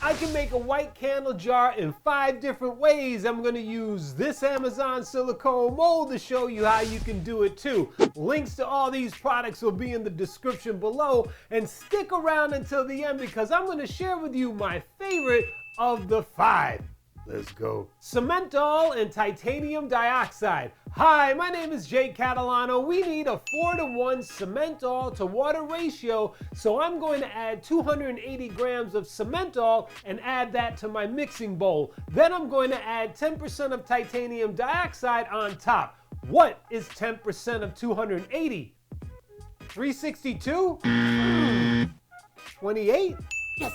I can make a white candle jar in 5 different ways. I'm going to use this Amazon silicone mold to show you how you can do it too. Links to all these products will be in the description below, and stick around until the end because I'm going to share with you my favorite of the 5. Let's go. Simmental and titanium dioxide. Hi, my name is Jay Catalano. We need a 4-to-1 simmental to water ratio, so I'm going to add 280 grams of simmental and add that to my mixing bowl. Then I'm going to add 10% of titanium dioxide on top. What is 10% of 280? 362? 28? Yes!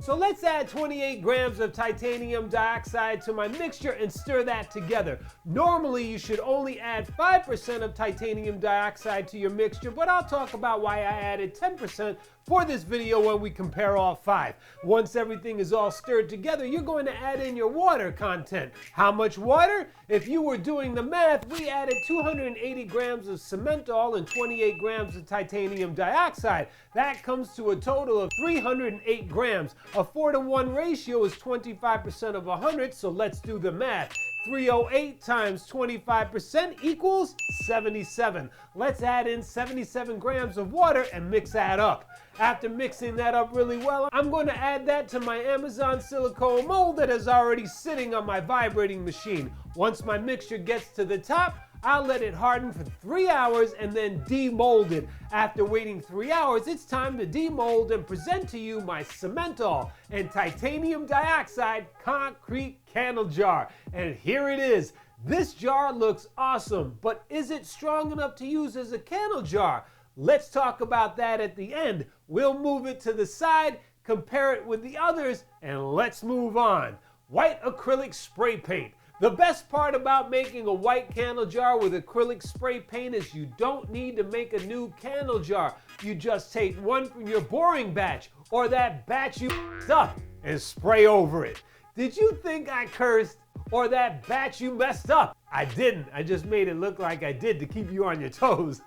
So let's add 28 grams of titanium dioxide to my mixture and stir that together. Normally you should only add 5% of titanium dioxide to your mixture, but I'll talk about why I added 10% for this video when we compare all 5. Once everything is all stirred together, you're going to add in your water content. How much water? If you were doing the math, we added 280 grams of simmental and 28 grams of titanium dioxide. That comes to a total of 308 grams. A 4-to-1 ratio is 25% of 100, so let's do the math. 308 times 25% equals 77. Let's add in 77 grams of water and mix that up. After mixing that up really well, I'm going to add that to my Amazon silicone mold that is already sitting on my vibrating machine. Once my mixture gets to the top, I'll let it harden for 3 hours and then demold it. After waiting 3 hours, it's time to demold and present to you my simmental and titanium dioxide concrete candle jar. And here it is. This jar looks awesome, but is it strong enough to use as a candle jar? Let's talk about that at the end. We'll move it to the side, compare it with the others, and let's move on. White acrylic spray paint. The best part about making a white candle jar with acrylic spray paint is you don't need to make a new candle jar. You just take one from your boring batch or that batch you up and spray over it. Did you think I cursed? Or that batch you messed up? I didn't. I just made it look like I did to keep you on your toes.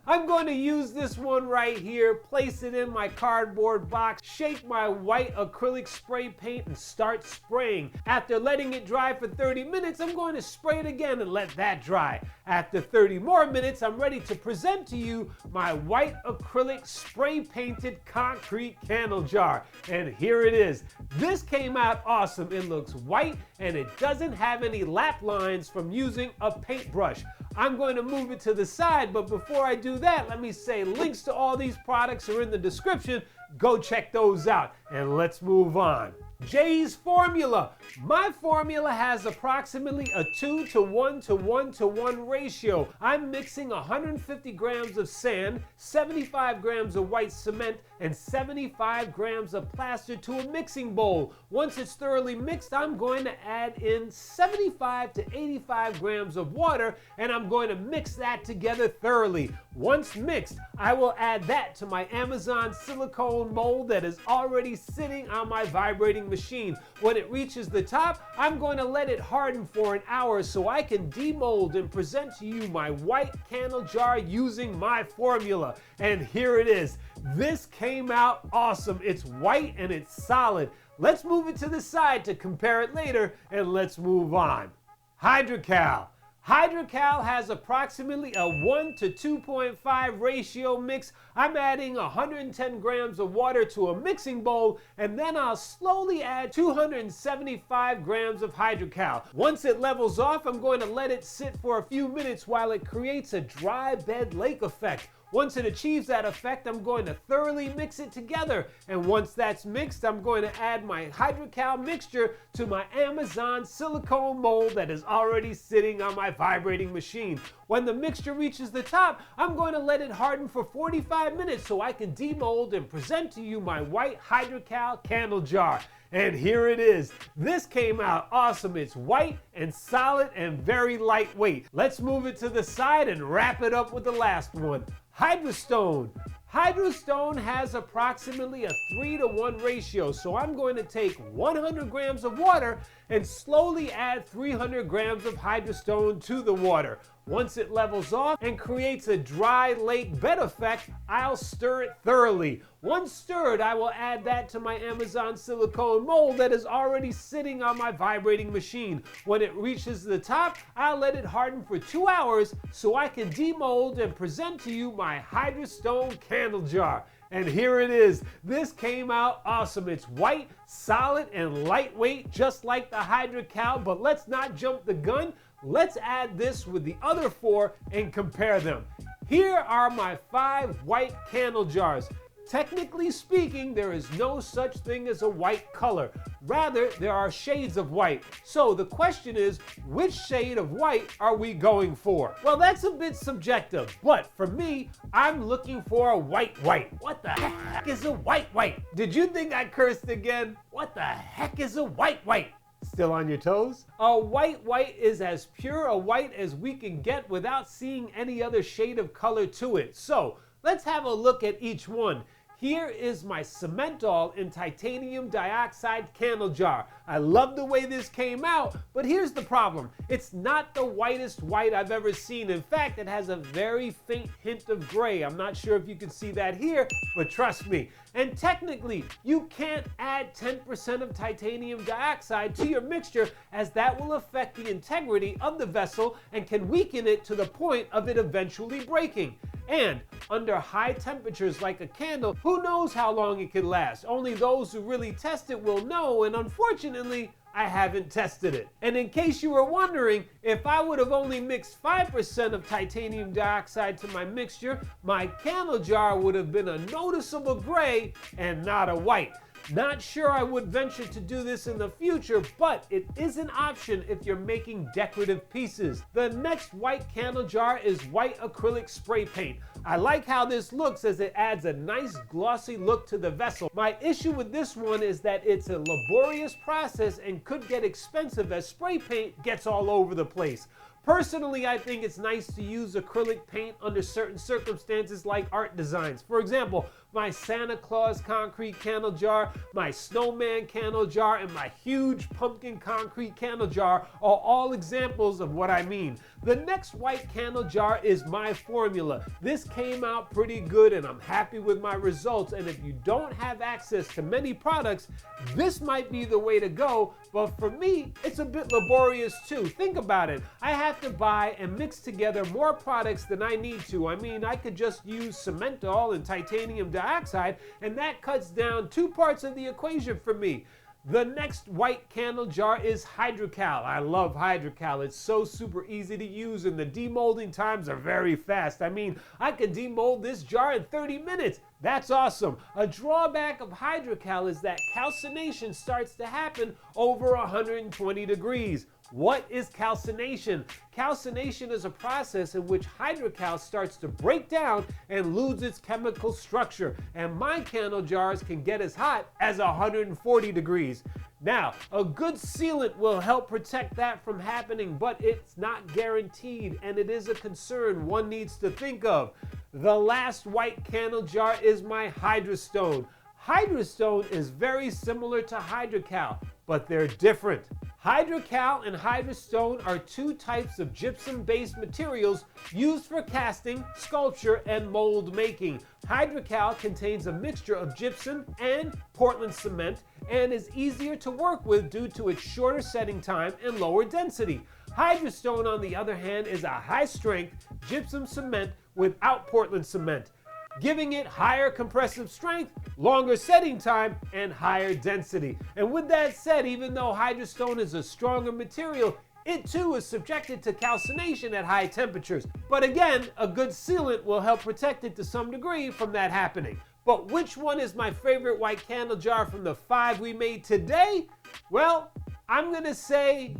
I'm going to use this one right here, place it in my cardboard box, shake my white acrylic spray paint and start spraying. After letting it dry for 30 minutes, I'm going to spray it again and let that dry. After 30 more minutes, I'm ready to present to you my white acrylic spray painted concrete candle jar. And here it is. This came out awesome. It looks white and it doesn't have any lap lines from using a paintbrush. I'm going to move it to the side, but before I do that, let me say links to all these products are in the description. Go check those out, and let's move on. Jay's formula. My formula has approximately a 2-to-1-to-1-to-1 ratio. I'm mixing 150 grams of sand, 75 grams of white cement, and 75 grams of plaster to a mixing bowl. Once it's thoroughly mixed, I'm going to add in 75 to 85 grams of water, and I'm going to mix that together thoroughly. Once mixed, I will add that to my Amazon silicone mold that is already sitting on my vibrating machine. When it reaches the top, I'm going to let it harden for an hour so I can demold and present to you my white candle jar using my formula. And here it is. This came out awesome. It's white and it's solid. Let's move it to the side to compare it later, and let's move on. Hydrocal. Hydrocal has approximately a 1-to-2.5 ratio mix. I'm adding 110 grams of water to a mixing bowl, and then I'll slowly add 275 grams of Hydrocal. Once it levels off, I'm going to let it sit for a few minutes while it creates a dry bed lake effect. Once it achieves that effect, I'm going to thoroughly mix it together. And once that's mixed, I'm going to add my Hydrocal mixture to my Amazon silicone mold that is already sitting on my vibrating machine. When the mixture reaches the top, I'm going to let it harden for 45 minutes so I can demold and present to you my white Hydrocal candle jar. And here it is. This came out awesome. It's white and solid and very lightweight. Let's move it to the side and wrap it up with the last one. Hydrostone. Hydrostone has approximately a 3-to-1 ratio, so I'm going to take 100 grams of water and slowly add 300 grams of Hydrostone to the water. Once it levels off and creates a dry lake bed effect, I'll stir it thoroughly. Once stirred, I will add that to my Amazon silicone mold that is already sitting on my vibrating machine. When it reaches the top, I'll let it harden for 2 hours so I can demold and present to you my Hydrostone candle jar. And here it is. This came out awesome. It's white, solid, and lightweight, just like the Hydrocal, but let's not jump the gun. Let's add this with the other 4 and compare them. Here are my 5 white candle jars. Technically speaking, there is no such thing as a white color. Rather, there are shades of white. So the question is, which shade of white are we going for? Well, that's a bit subjective, but for me, I'm looking for a white white. What the heck is a white white? Did you think I cursed again? What the heck is a white white? Still on your toes? A white white is as pure a white as we can get without seeing any other shade of color to it. So let's have a look at each one. Here is my Cementol in titanium dioxide candle jar. I love the way this came out, but here's the problem. It's not the whitest white I've ever seen. In fact, it has a very faint hint of gray. I'm not sure if you can see that here, but trust me. And technically, you can't add 10% of titanium dioxide to your mixture, as that will affect the integrity of the vessel and can weaken it to the point of it eventually breaking. And under high temperatures like a candle, who knows how long it can last? Only those who really test it will know, and unfortunately, I haven't tested it. And in case you were wondering, if I would have only mixed 5% of titanium dioxide to my mixture, my candle jar would have been a noticeable gray and not a white. Not sure I would venture to do this in the future, but it is an option if you're making decorative pieces. The next white candle jar is white acrylic spray paint. I like how this looks as it adds a nice glossy look to the vessel. My issue with this one is that it's a laborious process and could get expensive as spray paint gets all over the place. Personally, I think it's nice to use acrylic paint under certain circumstances like art designs. For example, my Santa Claus concrete candle jar, my snowman candle jar, and my huge pumpkin concrete candle jar are all examples of what I mean. The next white candle jar is my formula. This came out pretty good and I'm happy with my results, and if you don't have access to many products, this might be the way to go, but for me, it's a bit laborious too. Think about it. I have to buy and mix together more products than I need to. I mean, I could just use Cementol and titanium dioxide, and that cuts down 2 parts of the equation for me. The next white candle jar is Hydrocal. I love Hydrocal. It's so super easy to use and the demolding times are very fast. I mean, I could demold this jar in 30 minutes. That's awesome. A drawback of Hydrocal is that calcination starts to happen over 120 degrees. What is calcination? Calcination is a process in which Hydrocal starts to break down and lose its chemical structure, and my candle jars can get as hot as 140 degrees. Now, a good sealant will help protect that from happening, but it's not guaranteed, and it is a concern one needs to think of. The last white candle jar is my Hydrostone. Hydrostone is very similar to Hydrocal, but they're different. Hydrocal and Hydrostone are 2 types of gypsum-based materials used for casting, sculpture, and mold making. Hydrocal contains a mixture of gypsum and Portland cement and is easier to work with due to its shorter setting time and lower density. Hydrostone, on the other hand, is a high-strength gypsum cement without Portland cement, giving it higher compressive strength, longer setting time, and higher density. And with that said, even though Hydrostone is a stronger material, it too is subjected to calcination at high temperatures. But again, a good sealant will help protect it to some degree from that happening. But which one is my favorite white candle jar from the 5 we made today? Well, I'm gonna say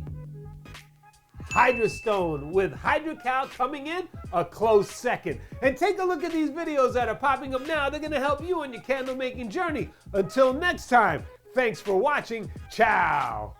Hydrostone, with Hydrocal coming in a close second. And take a look at these videos that are popping up now. They're gonna help you on your candle making journey. Until next time, thanks for watching. Ciao.